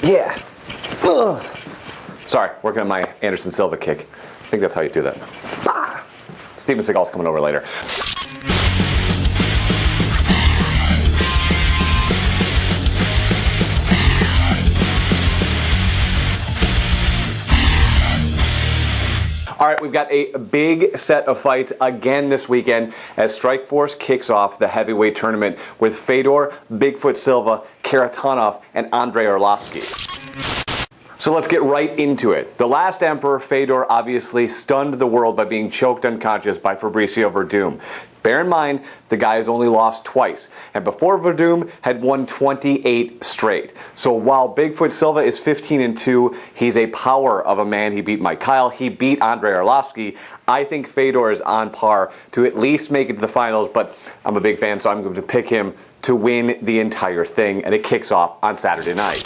Yeah. Sorry, working on my Anderson Silva kick. I think that's how you do that. Steven Seagal's coming over later. All right, we've got a big set of fights again this weekend as Strikeforce kicks off the heavyweight tournament with Fedor, Bigfoot Silva, Karatanov, and Andrei Arlovsky. So let's get right into it. The last Emperor, Fedor, obviously stunned the world by being choked unconscious by Fabricio Werdum. Bear in mind, the guy has only lost twice, and before Werdum had won 28 straight. So while Bigfoot Silva is 15-2, he's a power of a man. He beat Mike Kyle, he beat Andrei Arlovsky. I think Fedor is on par to at least make it to the finals, but I'm a big fan, so I'm going to pick him to win the entire thing, and it kicks off on Saturday night.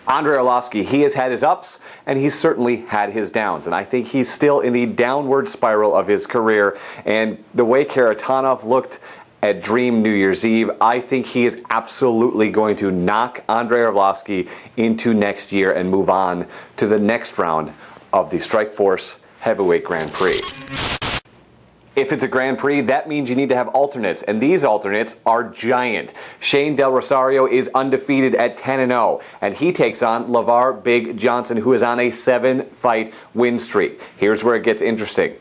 Andrei Arlovsky, he has had his ups, and he's certainly had his downs. And I think he's still in the downward spiral of his career. And the way Karatanov looked at Dream New Year's Eve, I think he is absolutely going to knock Andrei Arlovsky into next year and move on to the next round of the Strikeforce Heavyweight Grand Prix. If it's a Grand Prix, that means you need to have alternates, and these alternates are giant. Shane Del Rosario is undefeated at 10-0, and he takes on LeVar Big Johnson, who is on a 7-fight win streak. Here's where it gets interesting.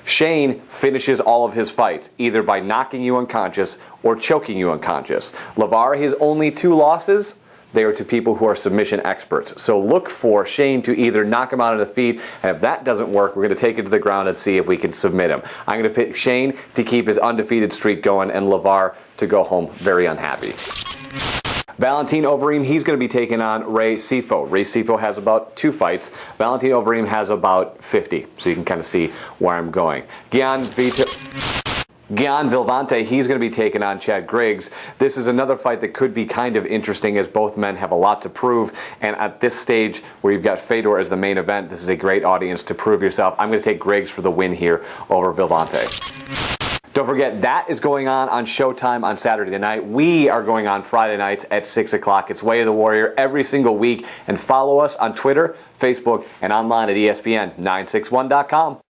Shane finishes all of his fights, either by knocking you unconscious or choking you unconscious. LeVar, his only 2 losses, they are to people who are submission experts. So look for Shane to either knock him out of the feet, and if that doesn't work, we're going to take it to the ground and see if we can submit him. I'm going to pick Shane to keep his undefeated streak going, and LeVar to go home very unhappy. Valentin Overeem, he's going to be taking on Ray Sifo. Ray Sifo has about 2 fights. Valentin Overeem has about 50, so you can kind of see where I'm going. Gian Villante, he's going to be taking on Chad Griggs. This is another fight that could be kind of interesting as both men have a lot to prove. And at this stage where you've got Fedor as the main event, this is a great audience to prove yourself. I'm going to take Griggs for the win here over Villante. Don't forget, that is going on Showtime on Saturday night. We are going on Friday nights at 6 o'clock. It's Way of the Warrior every single week. And follow us on Twitter, Facebook, and online at ESPN961.com.